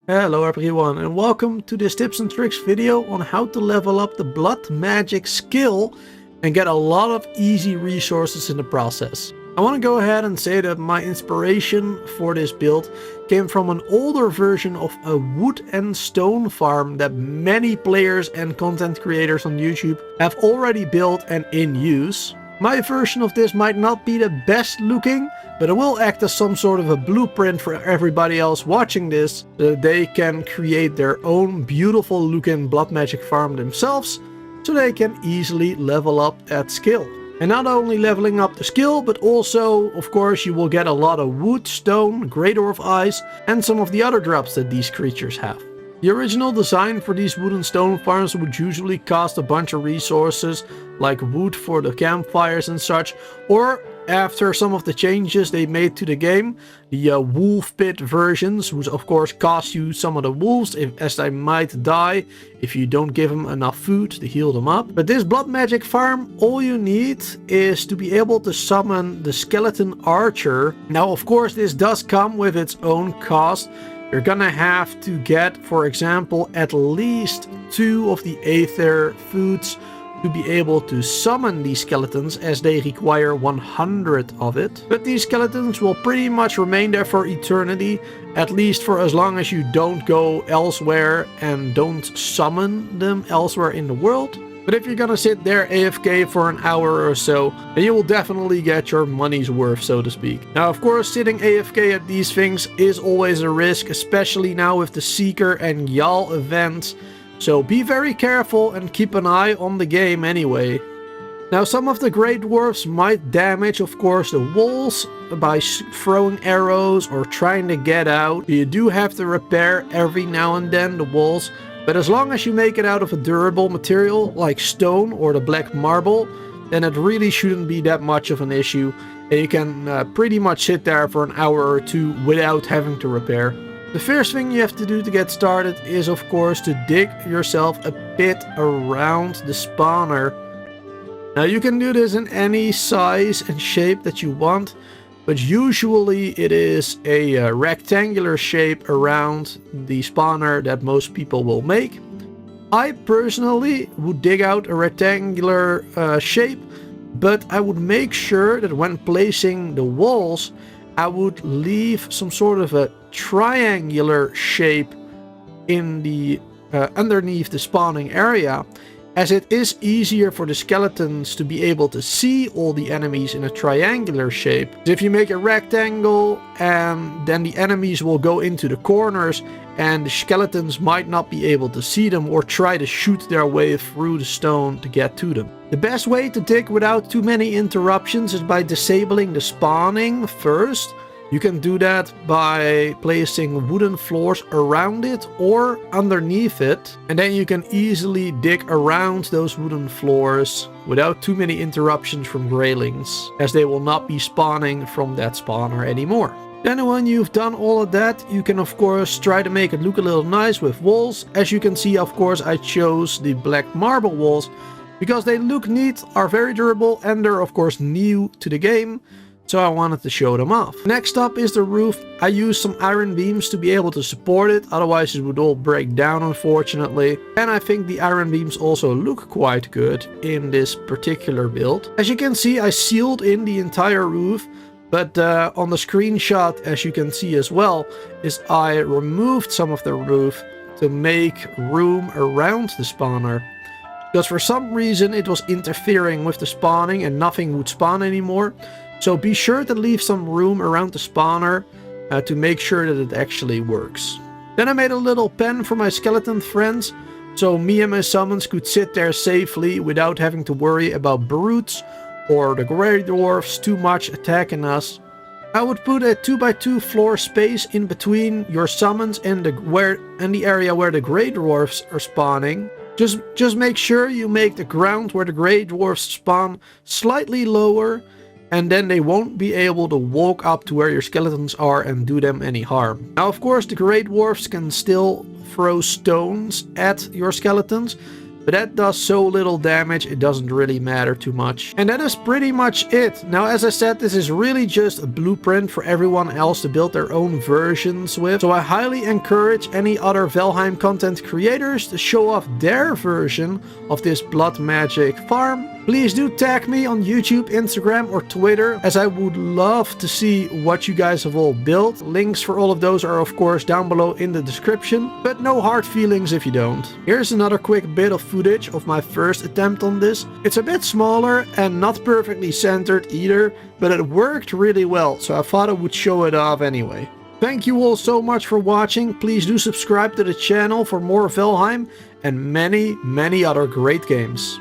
Hello everyone and welcome to this tips and tricks video on how to level up the blood magic skill and get a lot of easy resources in the process. I want to go ahead and say that my inspiration for this build came from an older version of a wood and stone farm that many players and content creators on YouTube have already built and in use. My version of this might not be the best looking, but it will act as some sort of a blueprint for everybody else watching this, so that they can create their own beautiful looking blood magic farm themselves, so they can easily level up that skill. And not only leveling up the skill, but also, of course, you will get a lot of wood, stone, Great Dwarf Eyes, and some of the other drops that these creatures have. The original design for these wood and stone farms would usually cost a bunch of resources, like wood for the campfires and such, or after some of the changes they made to the game, the wolf pit versions, which of course cost you some of the wolves as they might die if you don't give them enough food to heal them up. But this blood magic farm, all you need is to be able to summon the skeleton archer. Now of course this does come with its own cost. You're gonna have to get, for example, at least 2 of the aether foods to be able to summon these skeletons, as they require 100 of it. But these skeletons will pretty much remain there for eternity, at least for as long as you don't go elsewhere and don't summon them elsewhere in the world. But if you're gonna sit there AFK for an hour or so, then you will definitely get your money's worth, so to speak. Now, of course, sitting AFK at these things is always a risk, especially now with the Seeker and Jarl events. So be very careful and keep an eye on the game anyway. Now, some of the Great Dwarfs might damage, of course, the walls by throwing arrows or trying to get out. You do have to repair every now and then the walls. But as long as you make it out of a durable material like stone or the black marble, then it really shouldn't be that much of an issue. And you can pretty much sit there for an hour or two without having to repair. The first thing you have to do to get started is of course to dig yourself a pit around the spawner. Now you can do this in any size and shape that you want, but usually it is a rectangular shape around the spawner that most people will make. I personally would dig out a rectangular shape, but I would make sure that when placing the walls, I would leave some sort of a triangular shape in the underneath the spawning area, as it is easier for the skeletons to be able to see all the enemies in a triangular shape. If you make a rectangle, then the enemies will go into the corners and the skeletons might not be able to see them or try to shoot their way through the stone to get to them. The best way to dig without too many interruptions is by disabling the spawning first. You can do that by placing wooden floors around it or underneath it, and then you can easily dig around those wooden floors without too many interruptions from graylings, as they will not be spawning from that spawner anymore. Then when you've done all of that, you can of course try to make it look a little nice with walls. As you can see, of course, I chose the black marble walls because they look neat, are very durable, and they're of course new to the game. So I wanted to show them off. Next up is the roof. I used some iron beams to be able to support it, otherwise it would all break down unfortunately. And I think the iron beams also look quite good in this particular build. As you can see, I sealed in the entire roof, but on the screenshot, as you can see as well, is I removed some of the roof to make room around the spawner. Because for some reason it was interfering with the spawning and nothing would spawn anymore. So be sure to leave some room around the spawner to make sure that it actually works. Then I made a little pen for my skeleton friends, so me and my summons could sit there safely without having to worry about brutes or the Grey Dwarfs too much attacking us. I would put a 2x2 floor space in between your summons and the area where the Grey Dwarfs are spawning. Just make sure you make the ground where the Grey Dwarfs spawn slightly lower, and then they won't be able to walk up to where your skeletons are and do them any harm. Now of course the Great Dwarfs can still throw stones at your skeletons, but that does so little damage, it doesn't really matter too much. And that is pretty much it. Now, as I said, this is really just a blueprint for everyone else to build their own versions with. So I highly encourage any other Valheim content creators to show off their version of this blood magic farm. Please do tag me on YouTube, Instagram or Twitter, as I would love to see what you guys have all built. Links for all of those are of course down below in the description, but no hard feelings if you don't. Here's another quick bit of footage of my first attempt on this. It's a bit smaller and not perfectly centered either, but it worked really well, so I thought I would show it off anyway. Thank you all so much for watching. Please do subscribe to the channel for more Valheim and many other great games.